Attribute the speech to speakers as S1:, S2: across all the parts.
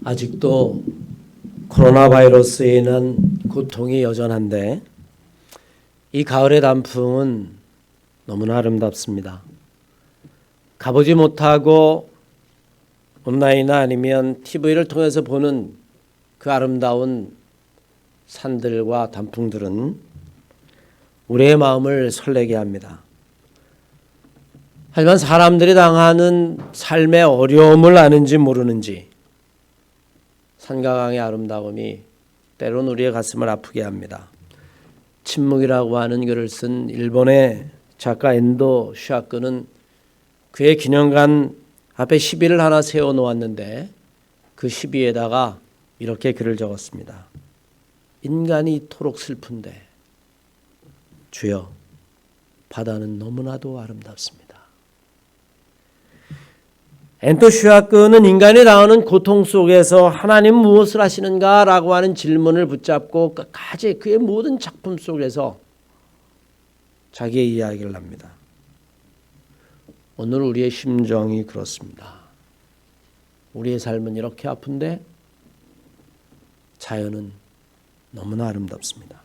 S1: 아직도 코로나 바이러스에 인한 고통이 여전한데 이 가을의 단풍은 너무나 아름답습니다. 가보지 못하고 온라인이나 아니면 TV를 통해서 보는 그 아름다운 산들과 단풍들은 우리의 마음을 설레게 합니다. 하지만 사람들이 당하는 삶의 어려움을 아는지 모르는지 산과 강의 아름다움이 때론 우리의 가슴을 아프게 합니다. 침묵이라고 하는 글을 쓴 일본의 작가 엔도 슈아크는 그의 기념관 앞에 시비를 하나 세워놓았는데 그 시비에다가 이렇게 글을 적었습니다. 인간이 이토록 슬픈데 주여 바다는 너무나도 아름답습니다. 엔도 슈아크는 인간이 당하는 고통 속에서 하나님 무엇을 하시는가 라고 하는 질문을 붙잡고 끝까지 그의 모든 작품 속에서 자기의 이야기를 합니다. 오늘 우리의 심정이 그렇습니다. 우리의 삶은 이렇게 아픈데 자연은 너무나 아름답습니다.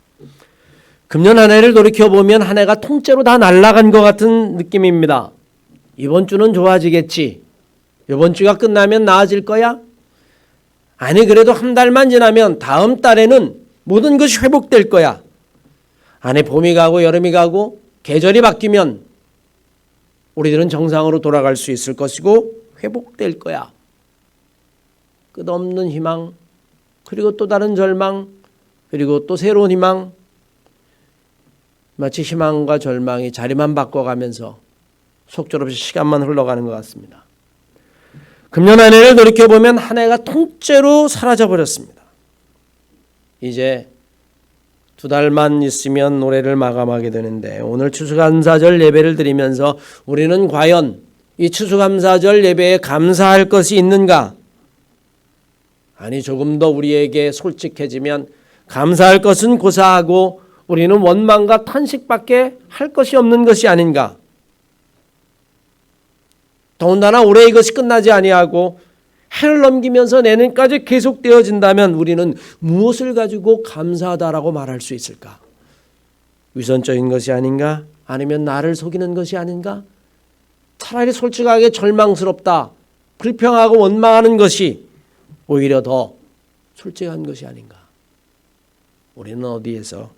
S1: 금년 한 해를 돌이켜보면 한 해가 통째로 다 날아간 것 같은 느낌입니다. 이번 주는 좋아지겠지. 이번 주가 끝나면 나아질 거야? 아니 그래도 한 달만 지나면 다음 달에는 모든 것이 회복될 거야. 아니 봄이 가고 여름이 가고 계절이 바뀌면 우리들은 정상으로 돌아갈 수 있을 것이고 회복될 거야. 끝없는 희망, 그리고 또 다른 절망, 그리고 또 새로운 희망. 마치 희망과 절망이 자리만 바꿔가면서 속절없이 시간만 흘러가는 것 같습니다. 금년 한 해를 돌이켜보면 한 해가 통째로 사라져버렸습니다. 이제 두 달만 있으면 올해를 마감하게 되는데 오늘 추수감사절 예배를 드리면서 우리는 과연 이 추수감사절 예배에 감사할 것이 있는가? 아니 조금 더 우리에게 솔직해지면 감사할 것은 고사하고 우리는 원망과 탄식밖에 할 것이 없는 것이 아닌가? 더군다나 올해 이것이 끝나지 아니하고 해를 넘기면서 내년까지 계속되어진다면 우리는 무엇을 가지고 감사하다라고 말할 수 있을까? 위선적인 것이 아닌가? 아니면 나를 속이는 것이 아닌가? 차라리 솔직하게 절망스럽다, 불평하고 원망하는 것이 오히려 더 솔직한 것이 아닌가? 우리는 어디에서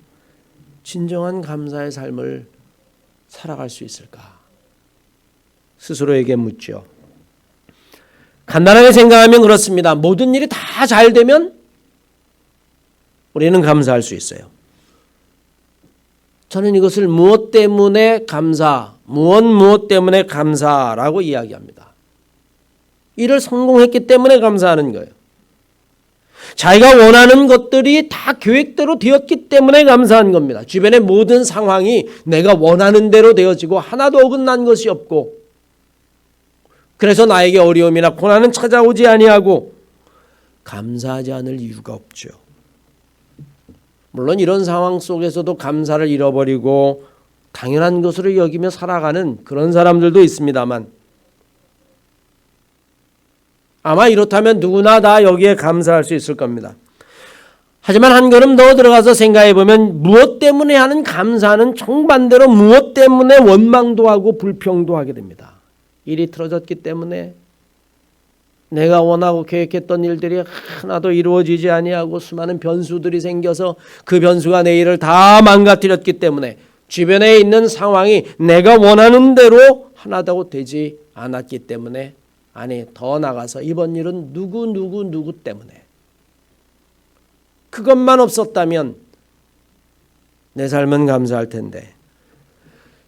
S1: 진정한 감사의 삶을 살아갈 수 있을까? 스스로에게 묻죠. 간단하게 생각하면 그렇습니다. 모든 일이 다 잘 되면 우리는 감사할 수 있어요. 저는 이것을 무엇 때문에 감사, 무엇 때문에 감사라고 이야기합니다. 일을 성공했기 때문에 감사하는 거예요. 자기가 원하는 것들이 다 계획대로 되었기 때문에 감사한 겁니다. 주변의 모든 상황이 내가 원하는 대로 되어지고 하나도 어긋난 것이 없고 그래서 나에게 어려움이나 고난은 찾아오지 아니하고 감사하지 않을 이유가 없죠. 물론 이런 상황 속에서도 감사를 잃어버리고 당연한 것으로 여기며 살아가는 그런 사람들도 있습니다만 아마 이렇다면 누구나 다 여기에 감사할 수 있을 겁니다. 하지만 한 걸음 더 들어가서 생각해 보면 무엇 때문에 하는 감사는 정반대로 무엇 때문에 원망도 하고 불평도 하게 됩니다. 일이 틀어졌기 때문에 내가 원하고 계획했던 일들이 하나도 이루어지지 아니하고 수많은 변수들이 생겨서 그 변수가 내 일을 다 망가뜨렸기 때문에 주변에 있는 상황이 내가 원하는 대로 하나도 되지 않았기 때문에 아니 더 나가서 이번 일은 누구 때문에 그것만 없었다면 내 삶은 감사할 텐데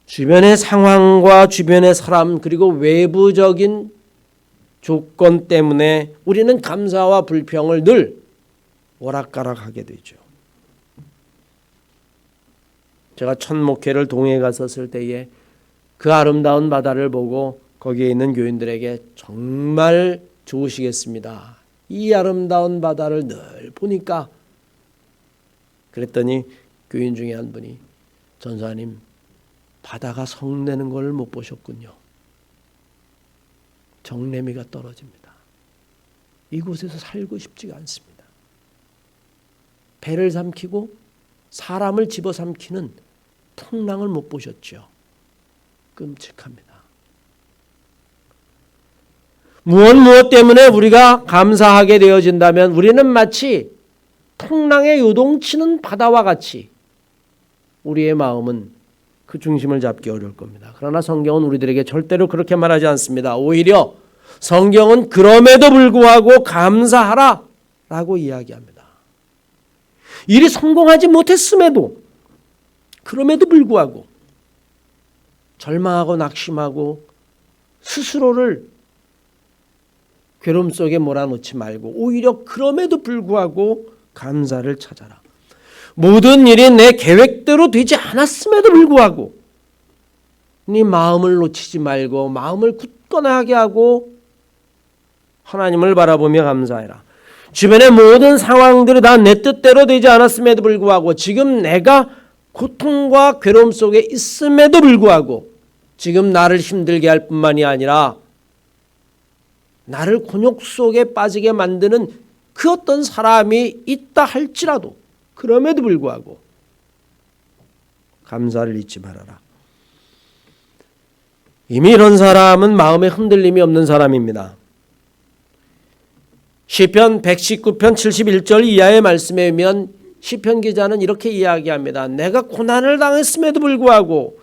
S1: 주변의 상황과 주변의 사람 그리고 외부적인 조건 때문에 우리는 감사와 불평을 늘 오락가락하게 되죠. 제가 첫 목회를 동해에 갔었을 때에 그 아름다운 바다를 보고 거기에 있는 교인들에게 정말 좋으시겠습니다. 이 아름다운 바다를 늘 보니까 그랬더니 교인 중에 한 분이 전사님 바다가 성내는 걸 못 보셨군요. 정내미가 떨어집니다. 이곳에서 살고 싶지가 않습니다. 배를 삼키고 사람을 집어삼키는 풍랑을 못 보셨죠? 끔찍합니다. 무엇 때문에 우리가 감사하게 되어진다면 우리는 마치 풍랑에 요동치는 바다와 같이 우리의 마음은 그 중심을 잡기 어려울 겁니다. 그러나 성경은 우리들에게 절대로 그렇게 말하지 않습니다. 오히려 성경은 그럼에도 불구하고 감사하라 라고 이야기합니다. 일이 성공하지 못했음에도 그럼에도 불구하고 절망하고 낙심하고 스스로를 괴로움 속에 몰아넣지 말고 오히려 그럼에도 불구하고 감사를 찾아라. 모든 일이 내 계획대로 되지 않았음에도 불구하고 네 마음을 놓치지 말고 마음을 굳건하게 하고 하나님을 바라보며 감사해라. 주변의 모든 상황들이 다 내 뜻대로 되지 않았음에도 불구하고 지금 내가 고통과 괴로움 속에 있음에도 불구하고 지금 나를 힘들게 할 뿐만이 아니라 나를 곤욕 속에 빠지게 만드는 그 어떤 사람이 있다 할지라도 그럼에도 불구하고 감사를 잊지 말아라. 이미 이런 사람은 마음에 흔들림이 없는 사람입니다. 시편 119편 71절 이하의 말씀에 의하면 시편 기자는 이렇게 이야기합니다. 내가 고난을 당했음에도 불구하고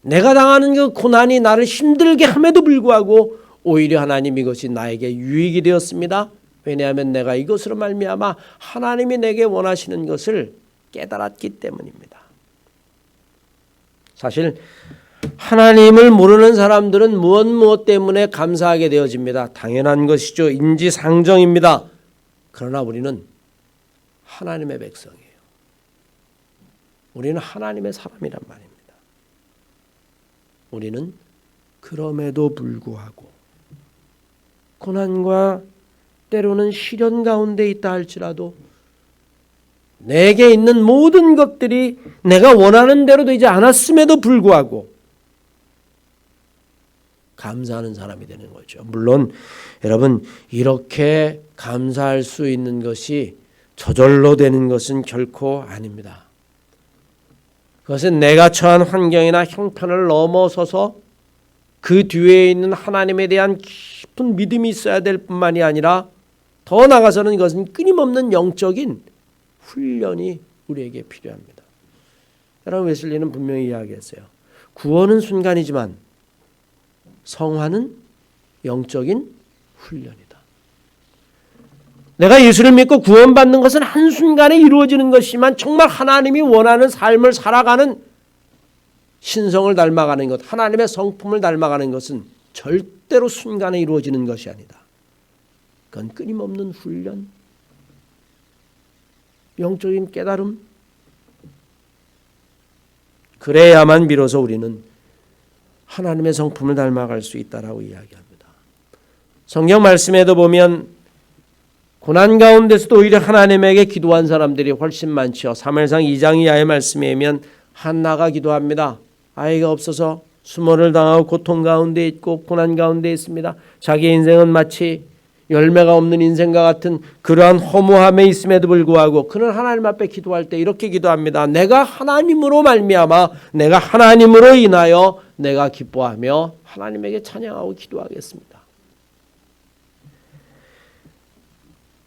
S1: 내가 당하는 그 고난이 나를 힘들게 함에도 불구하고 오히려 하나님 이것이 나에게 유익이 되었습니다. 왜냐하면 내가 이것으로 말미암아 하나님이 내게 원하시는 것을 깨달았기 때문입니다. 사실 하나님을 모르는 사람들은 무엇 때문에 감사하게 되어집니다. 당연한 것이죠. 인지상정입니다. 그러나 우리는 하나님의 백성이에요. 우리는 하나님의 사람이란 말입니다. 우리는 그럼에도 불구하고 고난과 때로는 시련 가운데 있다 할지라도 내게 있는 모든 것들이 내가 원하는 대로 되지 않았음에도 불구하고 감사하는 사람이 되는 거죠. 물론 여러분 이렇게 감사할 수 있는 것이 저절로 되는 것은 결코 아닙니다. 그것은 내가 처한 환경이나 형편을 넘어서서 그 뒤에 있는 하나님에 대한 깊은 믿음이 있어야 될 뿐만이 아니라 더 나아가서는 이것은 끊임없는 영적인 훈련이 우리에게 필요합니다. 여러분 웨슬리는 분명히 이야기했어요. 구원은 순간이지만 성화는 영적인 훈련이다. 내가 예수를 믿고 구원받는 것은 한순간에 이루어지는 것이지만 정말 하나님이 원하는 삶을 살아가는 신성을 닮아가는 것, 하나님의 성품을 닮아가는 것은 절대로 순간에 이루어지는 것이 아니다. 그건 끊임없는 훈련, 영적인 깨달음, 그래야만 비로소 우리는 하나님의 성품을 닮아갈 수 있다라고 이야기합니다. 성경 말씀에도 보면 고난 가운데서도 오히려 하나님에게 기도한 사람들이 훨씬 많죠. 사무엘상 2장 이하의 말씀에 의하면 한나가 기도합니다. 아이가 없어서 수모를 당하고 고통 가운데 있고 고난 가운데 있습니다. 자기 인생은 마치 열매가 없는 인생과 같은 그러한 허무함에 있음에도 불구하고 그는 하나님 앞에 기도할 때 이렇게 기도합니다. 내가 하나님으로 말미암아 내가 하나님으로 인하여 내가 기뻐하며 하나님에게 찬양하고 기도하겠습니다.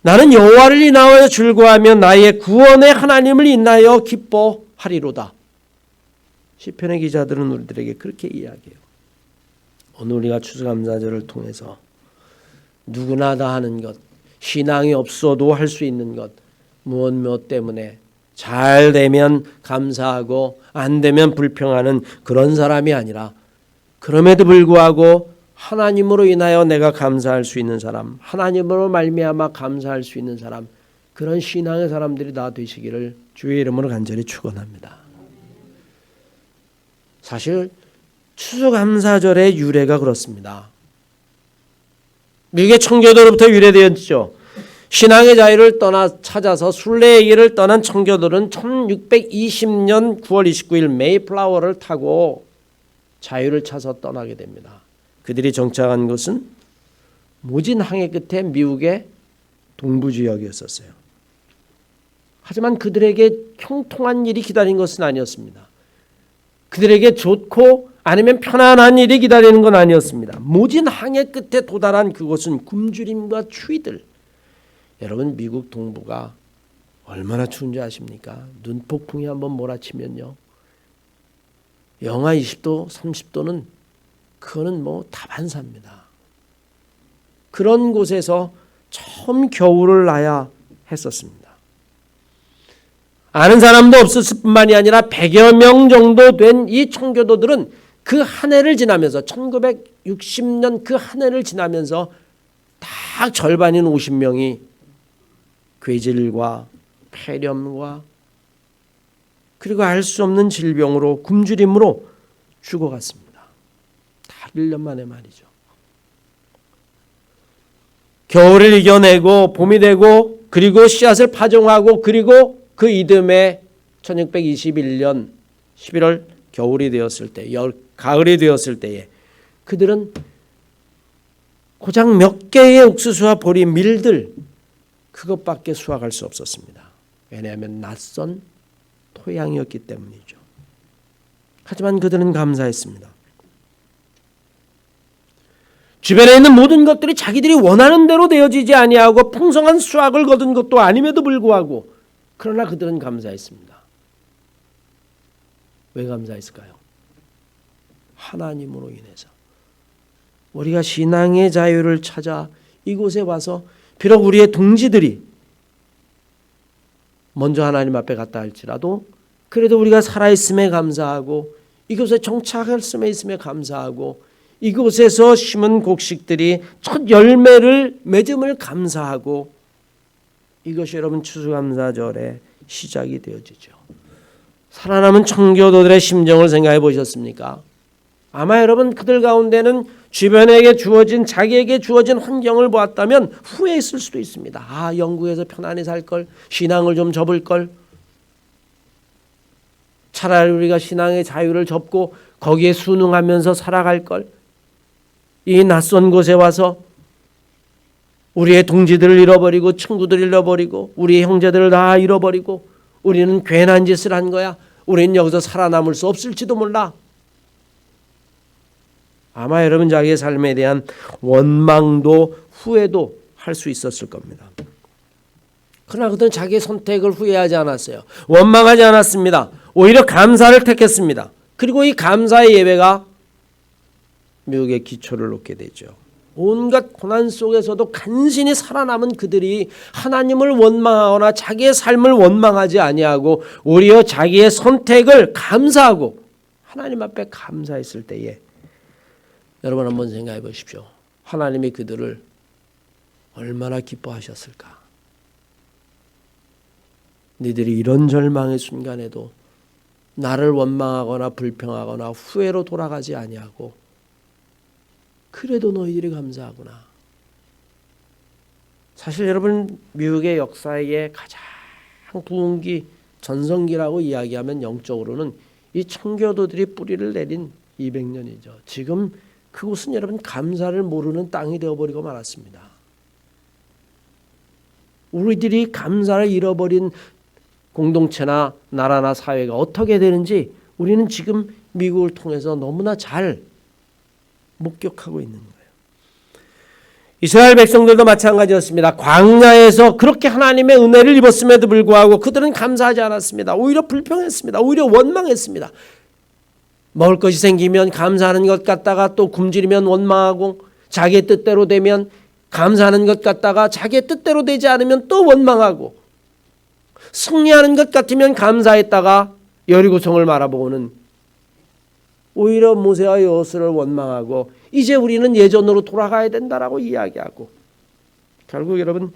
S1: 나는 여호와를 인하여 즐거워하며 나의 구원의 하나님을 인하여 기뻐하리로다. 시편의 기자들은 우리들에게 그렇게 이야기해요. 오늘 우리가 추수감사절을 통해서 누구나 다 하는 것, 신앙이 없어도 할 수 있는 것, 무엇 때문에 잘 되면 감사하고 안 되면 불평하는 그런 사람이 아니라 그럼에도 불구하고 하나님으로 인하여 내가 감사할 수 있는 사람, 하나님으로 말미암아 감사할 수 있는 사람, 그런 신앙의 사람들이 다 되시기를 주의 이름으로 간절히 축원합니다. 사실 추수감사절의 유래가 그렇습니다. 미국의 청교도로부터 유래되었죠. 신앙의 자유를 찾아서 순례의 길을 떠난 청교도는 1620년 9월 29일 메이플라워를 타고 자유를 찾아서 떠나게 됩니다. 그들이 정착한 곳은 모진 항해 끝에 미국의 동부 지역이었었어요. 하지만 그들에게 형통한 일이 기다린 것은 아니었습니다. 그들에게 좋고 아니면 편안한 일이 기다리는 건 아니었습니다. 모진 항해 끝에 도달한 그곳은 굶주림과 추위들. 여러분, 미국 동부가 얼마나 추운지 아십니까? 눈폭풍이 한번 몰아치면요, 영하 20도, 30도는 그거는 뭐 다반사입니다. 그런 곳에서 처음 겨울을 나야 했었습니다. 아는 사람도 없었을 뿐만이 아니라 100여 명 정도 된 이 청교도들은 그 한 해를 지나면서 1960년 그 한 해를 지나면서 다 절반인 50명이 괴질과 폐렴과 그리고 알 수 없는 질병으로 굶주림으로 죽어갔습니다. 다 1년 만에 말이죠. 겨울을 이겨내고 봄이 되고 그리고 씨앗을 파종하고 그리고 그 이듬해 1621년 11월 겨울이 되었을 때, 가을이 되었을 때에 그들은 고작 몇 개의 옥수수와 보리, 밀들 그것밖에 수확할 수 없었습니다. 왜냐하면 낯선 토양이었기 때문이죠. 하지만 그들은 감사했습니다. 주변에 있는 모든 것들이 자기들이 원하는 대로 되어지지 아니하고 풍성한 수확을 거둔 것도 아님에도 불구하고 그러나 그들은 감사했습니다. 왜 감사했을까요? 하나님으로 인해서. 우리가 신앙의 자유를 찾아 이곳에 와서 비록 우리의 동지들이 먼저 하나님 앞에 갔다 할지라도 그래도 우리가 살아있음에 감사하고 이곳에 정착했음에 있음에 감사하고 이곳에서 심은 곡식들이 첫 열매를 맺음을 감사하고 이것이 여러분 추수감사절의 시작이 되어지죠. 살아남은 청교도들의 심정을 생각해 보셨습니까? 아마 여러분 그들 가운데는 주변에게 주어진 자기에게 주어진 환경을 보았다면 후회했을 수도 있습니다. 아, 영국에서 편안히 살 걸, 신앙을 좀 접을 걸. 차라리 우리가 신앙의 자유를 접고 거기에 순응하면서 살아갈 걸. 이 낯선 곳에 와서 우리의 동지들을 잃어버리고 친구들을 잃어버리고 우리의 형제들을 다 잃어버리고 우리는 괜한 짓을 한 거야. 우리는 여기서 살아남을 수 없을지도 몰라. 아마 여러분 자기의 삶에 대한 원망도 후회도 할 수 있었을 겁니다. 그러나 그들은 자기의 선택을 후회하지 않았어요. 원망하지 않았습니다. 오히려 감사를 택했습니다. 그리고 이 감사의 예배가 미국의 기초를 놓게 되죠. 온갖 고난 속에서도 간신히 살아남은 그들이 하나님을 원망하거나 자기의 삶을 원망하지 아니하고 오히려 자기의 선택을 감사하고 하나님 앞에 감사했을 때에 여러분 한번 생각해 보십시오. 하나님이 그들을 얼마나 기뻐하셨을까? 너희들이 이런 절망의 순간에도 나를 원망하거나 불평하거나 후회로 돌아가지 아니하고 그래도 너희들이 감사하구나. 사실 여러분 미국의 역사의 가장 부흥기 전성기라고 이야기하면 영적으로는 이 청교도들이 뿌리를 내린 200년이죠. 지금 그곳은 여러분 감사를 모르는 땅이 되어버리고 말았습니다. 우리들이 감사를 잃어버린 공동체나 나라나 사회가 어떻게 되는지 우리는 지금 미국을 통해서 너무나 잘 목격하고 있는 거예요. 이스라엘 백성들도 마찬가지였습니다. 광야에서 그렇게 하나님의 은혜를 입었음에도 불구하고 그들은 감사하지 않았습니다. 오히려 불평했습니다. 오히려 원망했습니다. 먹을 것이 생기면 감사하는 것 같다가 또 굶주리면 원망하고 자기의 뜻대로 되면 감사하는 것 같다가 자기의 뜻대로 되지 않으면 또 원망하고 승리하는 것 같으면 감사했다가 여리고성을 말아보고는 오히려 모세와 여호수아를 원망하고 이제 우리는 예전으로 돌아가야 된다라고 이야기하고 결국 여러분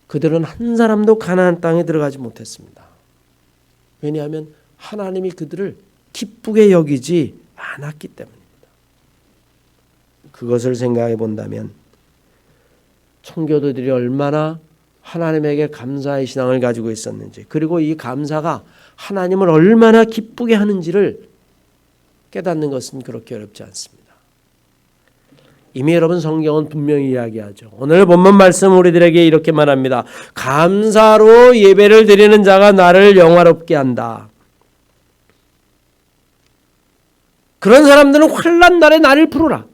S1: 그들은 한 사람도 가나안 땅에 들어가지 못했습니다. 왜냐하면 하나님이 그들을 기쁘게 여기지 않았기 때문입니다. 그것을 생각해 본다면 청교도들이 얼마나 하나님에게 감사의 신앙을 가지고 있었는지 그리고 이 감사가 하나님을 얼마나 기쁘게 하는지를 깨닫는 것은 그렇게 어렵지 않습니다. 이미 여러분 성경은 분명히 이야기하죠. 오늘 본문 말씀 우리들에게 이렇게 말합니다. 감사로 예배를 드리는 자가 나를 영화롭게 한다. 그런 사람들은 환난 날에 나를 부르라.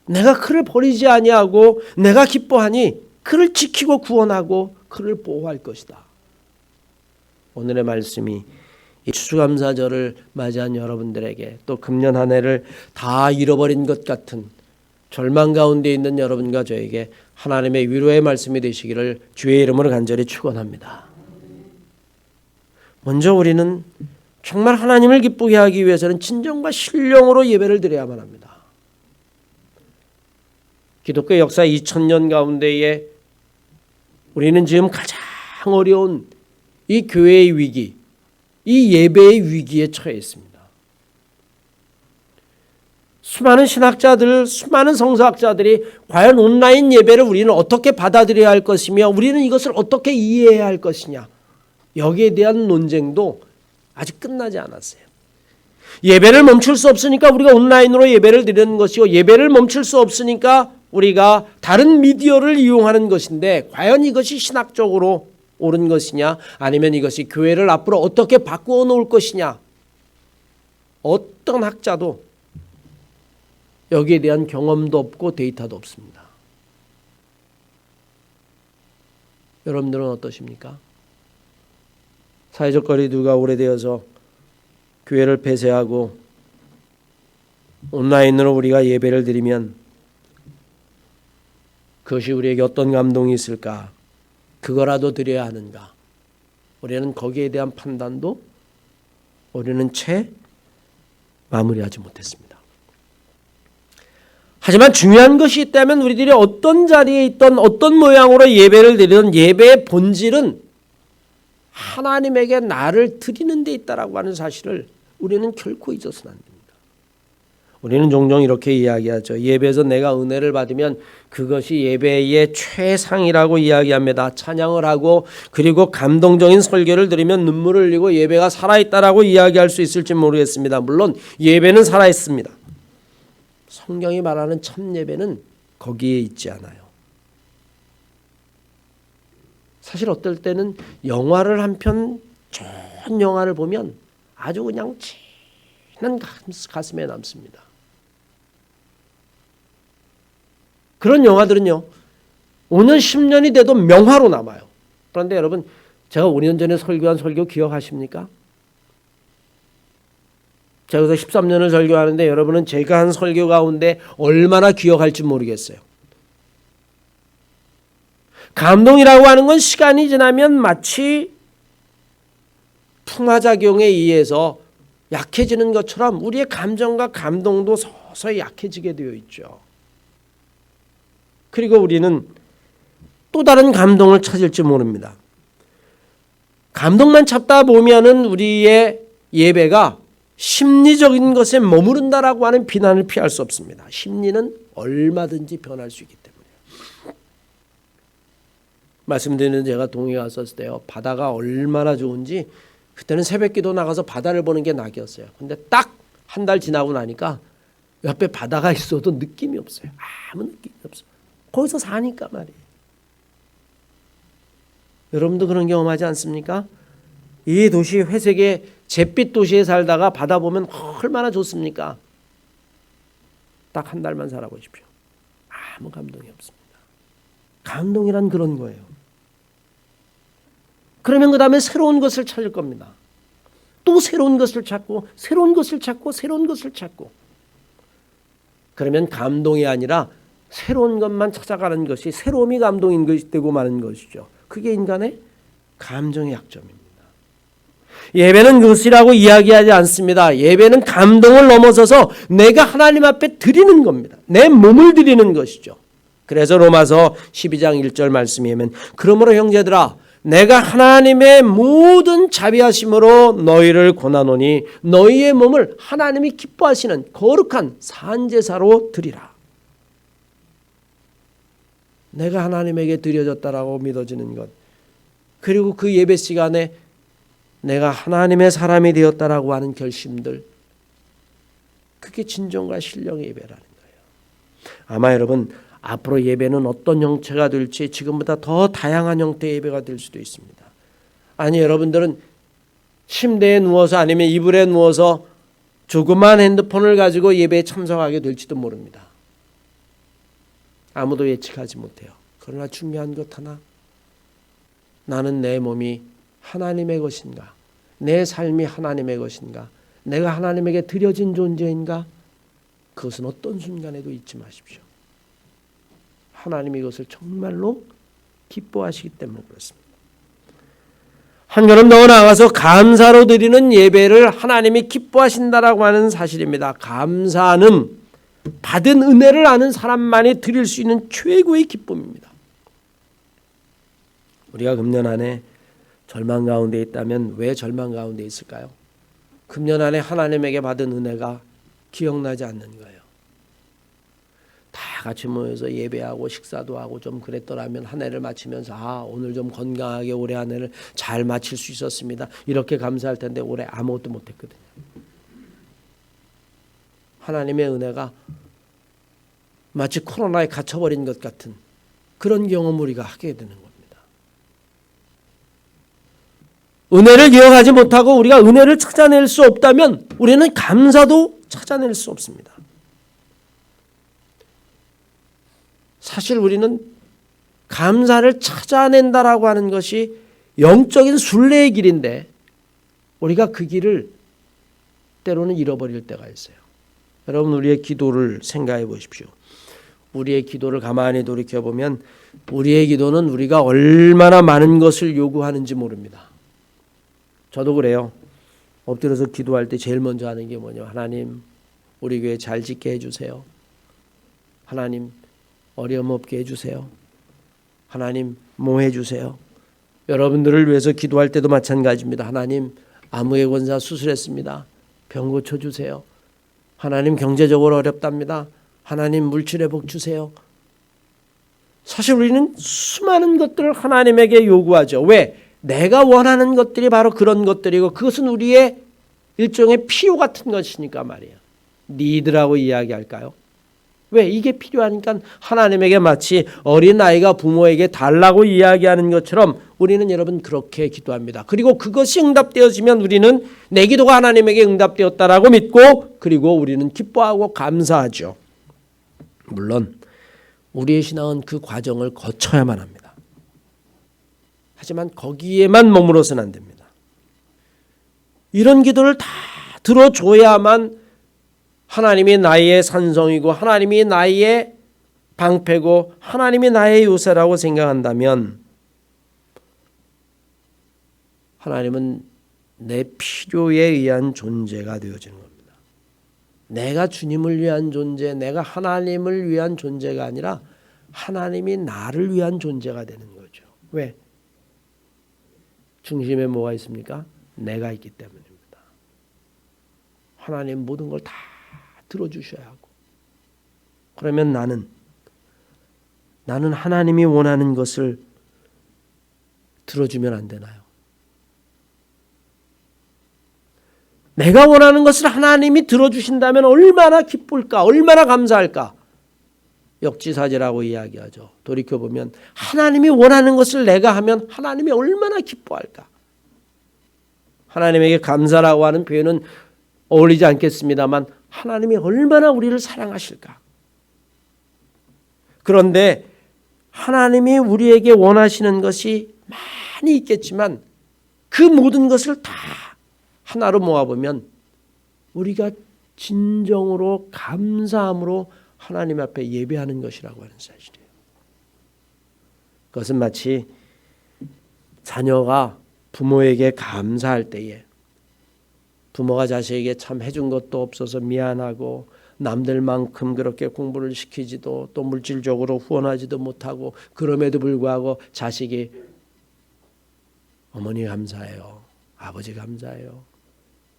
S1: 내가 그를 버리지 아니하고 내가 기뻐하니 그를 지키고 구원하고 그를 보호할 것이다. 오늘의 말씀이 이 추수감사절을 맞이한 여러분들에게 또 금년 한 해를 다 잃어버린 것 같은 절망 가운데 있는 여러분과 저에게 하나님의 위로의 말씀이 되시기를 주의 이름으로 간절히 축원합니다. 먼저 우리는 정말 하나님을 기쁘게 하기 위해서는 진정과 신령으로 예배를 드려야만 합니다. 기독교 역사 2000년 가운데에 우리는 지금 가장 어려운 이 교회의 위기, 이 예배의 위기에 처해 있습니다. 수많은 신학자들, 수많은 성서학자들이 과연 온라인 예배를 우리는 어떻게 받아들여야 할 것이며 우리는 이것을 어떻게 이해해야 할 것이냐, 여기에 대한 논쟁도 아직 끝나지 않았어요. 예배를 멈출 수 없으니까 우리가 온라인으로 예배를 드리는 것이고, 예배를 멈출 수 없으니까 우리가 다른 미디어를 이용하는 것인데, 과연 이것이 신학적으로 옳은 것이냐, 아니면 이것이 교회를 앞으로 어떻게 바꾸어 놓을 것이냐, 어떤 학자도 여기에 대한 경험도 없고 데이터도 없습니다. 여러분들은 어떠십니까? 사회적 거리두기가 오래되어서 교회를 폐쇄하고 온라인으로 우리가 예배를 드리면 그것이 우리에게 어떤 감동이 있을까? 그거라도 드려야 하는가? 우리는 거기에 대한 판단도 우리는 채 마무리하지 못했습니다. 하지만 중요한 것이 있다면 우리들이 어떤 자리에 있던 어떤 모양으로 예배를 드리던 예배의 본질은 하나님에게 나를 드리는 데 있다라고 하는 사실을 우리는 결코 잊어서는 안 됩니다. 우리는 종종 이렇게 이야기하죠. 예배에서 내가 은혜를 받으면 그것이 예배의 최상이라고 이야기합니다. 찬양을 하고 그리고 감동적인 설교를 들으면 눈물을 흘리고 예배가 살아있다라고 이야기할 수 있을지 모르겠습니다. 물론 예배는 살아있습니다. 성경이 말하는 참 예배는 거기에 있지 않아요. 사실 어떨 때는 영화를 한 편 좋은 영화를 보면 아주 그냥 진한 가슴에 남습니다. 그런 영화들은요 5년 10년이 돼도 명화로 남아요. 그런데 여러분, 제가 5년 전에 설교한 설교 기억하십니까? 제가 그래서 13년을 설교하는데 여러분은 제가 한 설교 가운데 얼마나 기억할지 모르겠어요. 감동이라고 하는 건 시간이 지나면 마치 풍화작용에 의해서 약해지는 것처럼 우리의 감정과 감동도 서서히 약해지게 되어 있죠. 그리고 우리는 또 다른 감동을 찾을지 모릅니다. 감동만 찾다 보면은 우리의 예배가 심리적인 것에 머무른다라고 하는 비난을 피할 수 없습니다. 심리는 얼마든지 변할 수 있기 때문에. 말씀드리는 제가 동해 갔었을 때요, 바다가 얼마나 좋은지 그때는 새벽기도 나가서 바다를 보는 게 낙이었어요. 근데 딱 한 달 지나고 나니까 옆에 바다가 있어도 느낌이 없어요. 아무 느낌이 없어요. 거기서 사니까 말이에요. 여러분도 그런 경험하지 않습니까? 이 도시, 회색의 잿빛 도시에 살다가 바다 보면 얼마나 좋습니까? 딱 한 달만 살아보십시오. 아무 감동이 없습니다. 감동이란 그런 거예요. 그러면 그 다음에 새로운 것을 찾을 겁니다. 또 새로운 것을 찾고 새로운 것을 찾고 새로운 것을 찾고, 그러면 감동이 아니라 새로운 것만 찾아가는 것이 새로움이 감동인 것이 되고 마는 것이죠. 그게 인간의 감정의 약점입니다. 예배는 그것이라고 이야기하지 않습니다. 예배는 감동을 넘어서서 내가 하나님 앞에 드리는 겁니다. 내 몸을 드리는 것이죠. 그래서 로마서 12장 1절 말씀이 하면, 그러므로 형제들아 내가 하나님의 모든 자비하심으로 너희를 권하노니 너희의 몸을 하나님이 기뻐하시는 거룩한 산제사로 드리라. 내가 하나님에게 드려졌다라고 믿어지는 것, 그리고 그 예배 시간에 내가 하나님의 사람이 되었다라고 하는 결심들, 그게 진정과 신령의 예배라는 거예요. 아마 여러분 앞으로 예배는 어떤 형태가 될지 지금보다 더 다양한 형태의 예배가 될 수도 있습니다. 아니 여러분들은 침대에 누워서 아니면 이불에 누워서 조그만 핸드폰을 가지고 예배에 참석하게 될지도 모릅니다. 아무도 예측하지 못해요. 그러나 중요한 것 하나, 나는 내 몸이 하나님의 것인가, 내 삶이 하나님의 것인가, 내가 하나님에게 드려진 존재인가, 그것은 어떤 순간에도 잊지 마십시오. 하나님이 이것을 정말로 기뻐하시기 때문에 그렇습니다. 한 걸음 더 나아가서 감사로 드리는 예배를 하나님이 기뻐하신다라고 하는 사실입니다. 감사는 받은 은혜를 아는 사람만이 드릴 수 있는 최고의 기쁨입니다. 우리가 금년 안에 절망 가운데 있다면 왜 절망 가운데 있을까요? 금년 안에 하나님에게 받은 은혜가 기억나지 않는 거예요. 다 같이 모여서 예배하고 식사도 하고 좀 그랬더라면 한 해를 마치면서 오늘 좀 건강하게 올해 한 해를 잘 마칠 수 있었습니다. 이렇게 감사할 텐데 올해 아무것도 못했거든요. 하나님의 은혜가 마치 코로나에 갇혀버린 것 같은 그런 경험을 우리가 하게 되는 겁니다. 은혜를 기억하지 못하고 우리가 은혜를 찾아낼 수 없다면 우리는 감사도 찾아낼 수 없습니다. 사실 우리는 감사를 찾아낸다라고 하는 것이 영적인 순례의 길인데 우리가 그 길을 때로는 잃어버릴 때가 있어요. 여러분 우리의 기도를 생각해 보십시오. 우리의 기도를 가만히 돌이켜보면 우리의 기도는 우리가 얼마나 많은 것을 요구하는지 모릅니다. 저도 그래요. 엎드려서 기도할 때 제일 먼저 하는 게 뭐냐, 하나님 우리 교회 잘 짓게 해주세요. 하나님 어려움 없게 해주세요. 하나님 뭐 해주세요. 여러분들을 위해서 기도할 때도 마찬가지입니다. 하나님 암흑의 권사 수술했습니다. 병 고쳐주세요. 하나님 경제적으로 어렵답니다. 하나님 물질의 복 주세요. 사실 우리는 수많은 것들을 하나님에게 요구하죠. 왜? 내가 원하는 것들이 바로 그런 것들이고 그것은 우리의 일종의 필요 같은 것이니까 말이에요. 니드라고 이야기할까요? 왜? 이게 필요하니까 하나님에게 마치 어린아이가 부모에게 달라고 이야기하는 것처럼 우리는 여러분 그렇게 기도합니다. 그리고 그것이 응답되어지면 우리는 내 기도가 하나님에게 응답되었다라고 믿고 그리고 우리는 기뻐하고 감사하죠. 물론 우리의 신앙은 그 과정을 거쳐야만 합니다. 하지만 거기에만 머물러서는 안 됩니다. 이런 기도를 다 들어줘야만 하나님이 나의 산성이고 하나님이 나의 방패고 하나님이 나의 요새라고 생각한다면 하나님은 내 필요에 의한 존재가 되어지는 겁니다. 내가 주님을 위한 존재, 내가 하나님을 위한 존재가 아니라 하나님이 나를 위한 존재가 되는 거죠. 왜? 중심에 뭐가 있습니까? 내가 있기 때문입니다. 하나님 모든 걸 다 들어주셔야 하고 그러면 나는 하나님이 원하는 것을 들어주면 안 되나요? 내가 원하는 것을 하나님이 들어주신다면 얼마나 기쁠까? 얼마나 감사할까? 역지사지라고 이야기하죠. 돌이켜보면 하나님이 원하는 것을 내가 하면 하나님이 얼마나 기뻐할까? 하나님에게 감사라고 하는 표현은 어울리지 않겠습니다만 하나님이 얼마나 우리를 사랑하실까? 그런데 하나님이 우리에게 원하시는 것이 많이 있겠지만 그 모든 것을 다 하나로 모아보면 우리가 진정으로 감사함으로 하나님 앞에 예배하는 것이라고 하는 사실이에요. 그것은 마치 자녀가 부모에게 감사할 때에 부모가 자식에게 참 해준 것도 없어서 미안하고 남들만큼 그렇게 공부를 시키지도 또 물질적으로 후원하지도 못하고 그럼에도 불구하고 자식이 어머니 감사해요. 아버지 감사해요.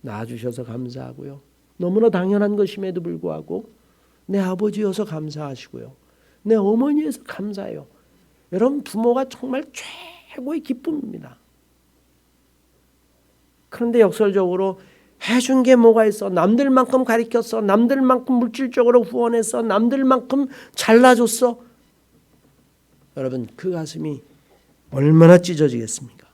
S1: 낳아주셔서 감사하고요. 너무나 당연한 것임에도 불구하고 내 아버지여서 감사하시고요. 내 어머니여서 감사해요. 여러분 부모가 정말 최고의 기쁨입니다. 그런데 역설적으로 해준 게 뭐가 있어? 남들만큼 가르쳤어. 남들만큼 물질적으로 후원했어. 남들만큼 잘라줬어. 여러분, 그 가슴이 얼마나 찢어지겠습니까?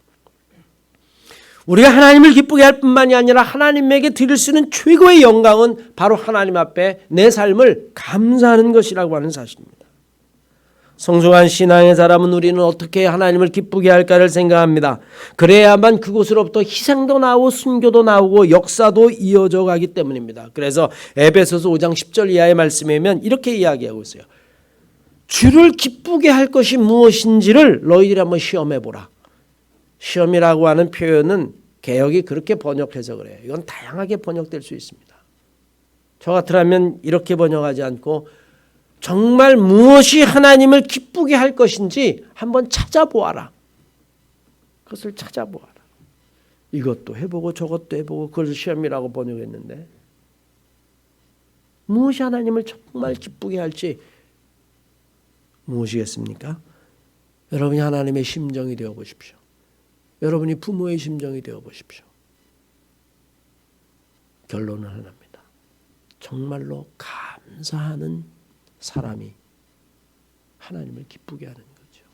S1: 우리가 하나님을 기쁘게 할 뿐만이 아니라 하나님에게 드릴 수 있는 최고의 영광은 바로 하나님 앞에 내 삶을 감사하는 것이라고 하는 사실입니다. 성숙한 신앙의 사람은 우리는 어떻게 하나님을 기쁘게 할까를 생각합니다. 그래야만 그곳으로부터 희생도 나오고 순교도 나오고 역사도 이어져 가기 때문입니다. 그래서 에베소서 5장 10절 이하의 말씀에 보면 이렇게 이야기하고 있어요. 주를 기쁘게 할 것이 무엇인지를 너희들이 한번 시험해 보라. 시험이라고 하는 표현은 개역이 그렇게 번역해서 그래요. 이건 다양하게 번역될 수 있습니다. 저 같으면 이렇게 번역하지 않고 정말 무엇이 하나님을 기쁘게 할 것인지 한번 찾아보아라. 그것을 찾아보아라. 이것도 해보고 저것도 해보고 그걸 시험이라고 번역했는데 무엇이 하나님을 정말 기쁘게 할지 무엇이겠습니까? 여러분이 하나님의 심정이 되어 보십시오. 여러분이 부모의 심정이 되어 보십시오. 결론은 하나입니다. 정말로 감사하는 사람이 하나님을 기쁘게 하는 거죠.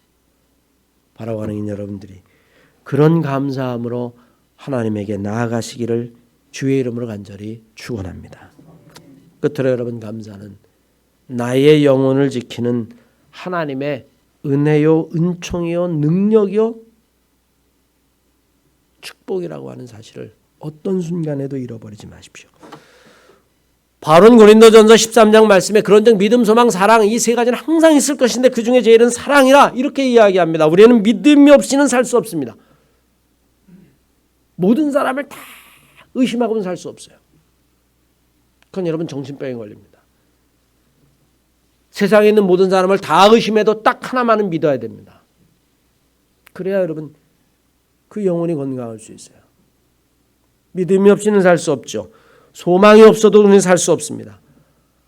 S1: 바라보는 여러분들이 그런 감사함으로 하나님에게 나아가시기를 주의 이름으로 간절히 축원합니다. 끝으로 여러분, 감사는 나의 영혼을 지키는 하나님의 은혜요, 은총이요, 능력이요, 축복이라고 하는 사실을 어떤 순간에도 잃어버리지 마십시오. 바울은 고린도전서 13장 말씀에 그런즉 믿음, 소망, 사랑 이 세 가지는 항상 있을 것인데 그 중에 제일은 사랑이라 이렇게 이야기합니다. 우리는 믿음이 없이는 살 수 없습니다. 모든 사람을 다 의심하고는 살 수 없어요. 그건 여러분 정신병에 걸립니다. 세상에 있는 모든 사람을 다 의심해도 딱 하나만은 믿어야 됩니다. 그래야 여러분 그 영혼이 건강할 수 있어요. 믿음이 없이는 살 수 없죠. 소망이 없어도 우리는 살 수 없습니다.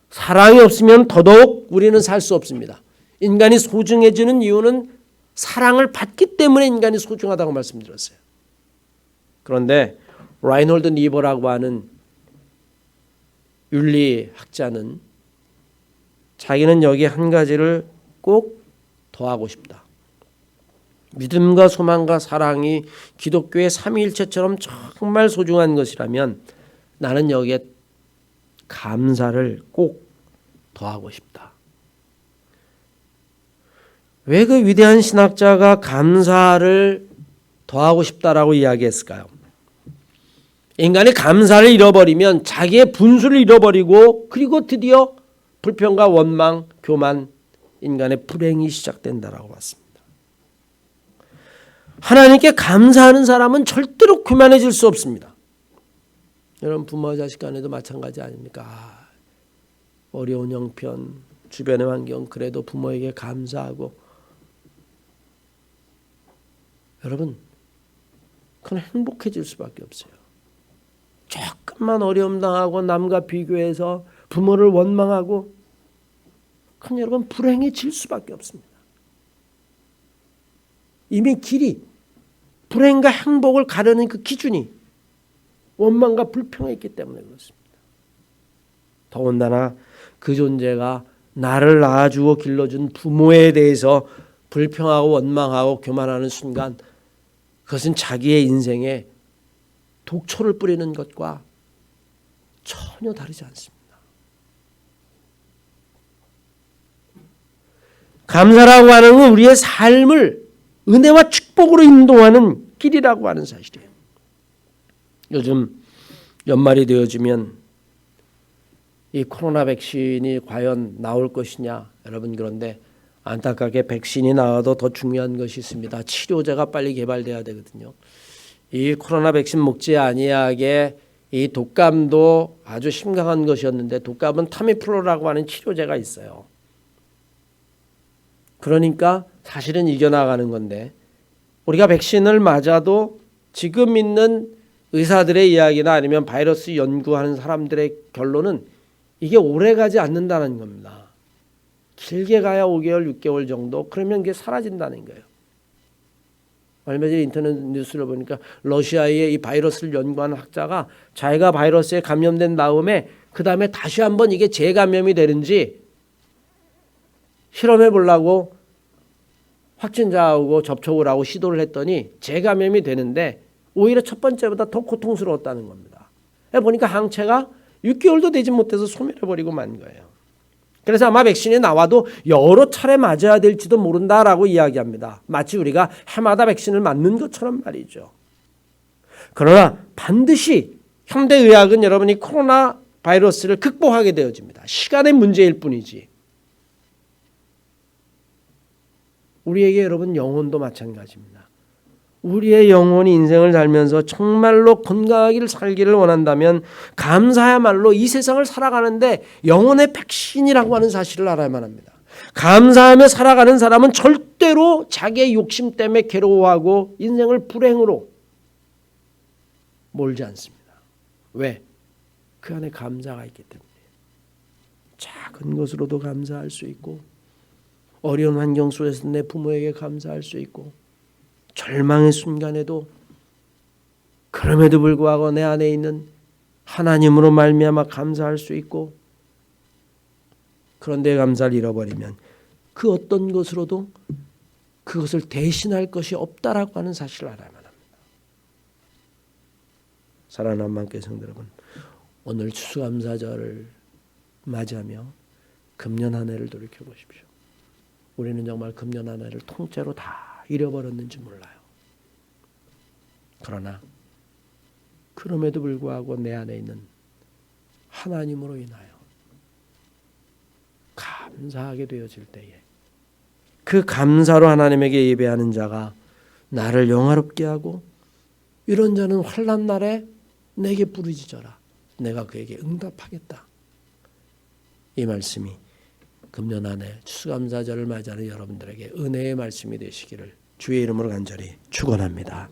S1: 사랑이 없으면 더더욱 우리는 살 수 없습니다. 인간이 소중해지는 이유는 사랑을 받기 때문에 인간이 소중하다고 말씀드렸어요. 그런데 라인홀드 니버라고 하는 윤리학자는 자기는 여기 한 가지를 꼭 더하고 싶다. 믿음과 소망과 사랑이 기독교의 삼위일체처럼 정말 소중한 것이라면 나는 여기에 감사를 꼭 더하고 싶다. 왜 그 위대한 신학자가 감사를 더하고 싶다라고 이야기했을까요? 인간이 감사를 잃어버리면 자기의 분수를 잃어버리고 그리고 드디어 불평과 원망, 교만, 인간의 불행이 시작된다라고 봤습니다. 하나님께 감사하는 사람은 절대로 교만해질 수 없습니다. 여러분 부모와 자식 간에도 마찬가지 아닙니까? 어려운 형편, 주변의 환경 그래도 부모에게 감사하고 여러분 그건 행복해질 수밖에 없어요. 조금만 어려움 당하고 남과 비교해서 부모를 원망하고 그건 여러분 불행해질 수밖에 없습니다. 이미 길이 불행과 행복을 가르는 그 기준이 원망과 불평에 있기 때문에 그렇습니다. 더군다나 그 존재가 나를 낳아주고 길러준 부모에 대해서 불평하고 원망하고 교만하는 순간 그것은 자기의 인생에 독초를 뿌리는 것과 전혀 다르지 않습니다. 감사라고 하는 건 우리의 삶을 은혜와 축복으로 인도하는 길이라고 하는 사실이에요. 요즘 연말이 되어지면 이 코로나 백신이 과연 나올 것이냐 여러분, 그런데 안타깝게 백신이 나와도 더 중요한 것이 있습니다. 치료제가 빨리 개발돼야 되거든요. 이 코로나 백신 먹지 아니하게 이 독감도 아주 심각한 것이었는데 독감은 타미플루라고 하는 치료제가 있어요. 그러니까 사실은 이겨나가는 건데 우리가 백신을 맞아도 지금 있는 의사들의 이야기나 아니면 바이러스 연구하는 사람들의 결론은 이게 오래가지 않는다는 겁니다. 길게 가야 5개월, 6개월 정도, 그러면 이게 사라진다는 거예요. 얼마 전에 인터넷 뉴스를 보니까 러시아의 이 바이러스를 연구하는 학자가 자기가 바이러스에 감염된 다음에 그 다음에 다시 한번 이게 재감염이 되는지 실험해 보려고 확진자하고 접촉을 하고 시도를 했더니 재감염이 되는데 오히려 첫 번째보다 더 고통스러웠다는 겁니다. 보니까 항체가 6개월도 되지 못해서 소멸해버리고 만 거예요. 그래서 아마 백신이 나와도 여러 차례 맞아야 될지도 모른다라고 이야기합니다. 마치 우리가 해마다 백신을 맞는 것처럼 말이죠. 그러나 반드시 현대의학은 여러분이 코로나 바이러스를 극복하게 되어집니다. 시간의 문제일 뿐이지. 우리에게 여러분 영혼도 마찬가지입니다. 우리의 영혼이 인생을 살면서 정말로 건강하기를 살기를 원한다면 감사야말로 이 세상을 살아가는데 영혼의 백신이라고 하는 사실을 알아야만 합니다. 감사하며 살아가는 사람은 절대로 자기의 욕심 때문에 괴로워하고 인생을 불행으로 몰지 않습니다. 왜? 그 안에 감사가 있기 때문에. 작은 것으로도 감사할 수 있고 어려운 환경 속에서 내 부모에게 감사할 수 있고 절망의 순간에도 그럼에도 불구하고 내 안에 있는 하나님으로 말미암아 감사할 수 있고 그런데 감사를 잃어버리면 그 어떤 것으로도 그것을 대신할 것이 없다라고 하는 사실을 알아야만 합니다. 사랑하는 한마음교회 성도 여러분, 오늘 추수감사절을 맞이하며 금년 한 해를 돌이켜 보십시오. 우리는 정말 금년 한 해를 통째로 다 잃어버렸는지 몰라요. 그러나 그럼에도 불구하고 내 안에 있는 하나님으로 인하여 감사하게 되어질 때에 그 감사로 하나님에게 예배하는 자가 나를 영화롭게 하고 이런 자는 환난 날에 내게 부르짖어라. 내가 그에게 응답하겠다. 이 말씀이 금년 한 해 추수감사절을 맞이하는 여러분들에게 은혜의 말씀이 되시기를 주의 이름으로 간절히 축원합니다.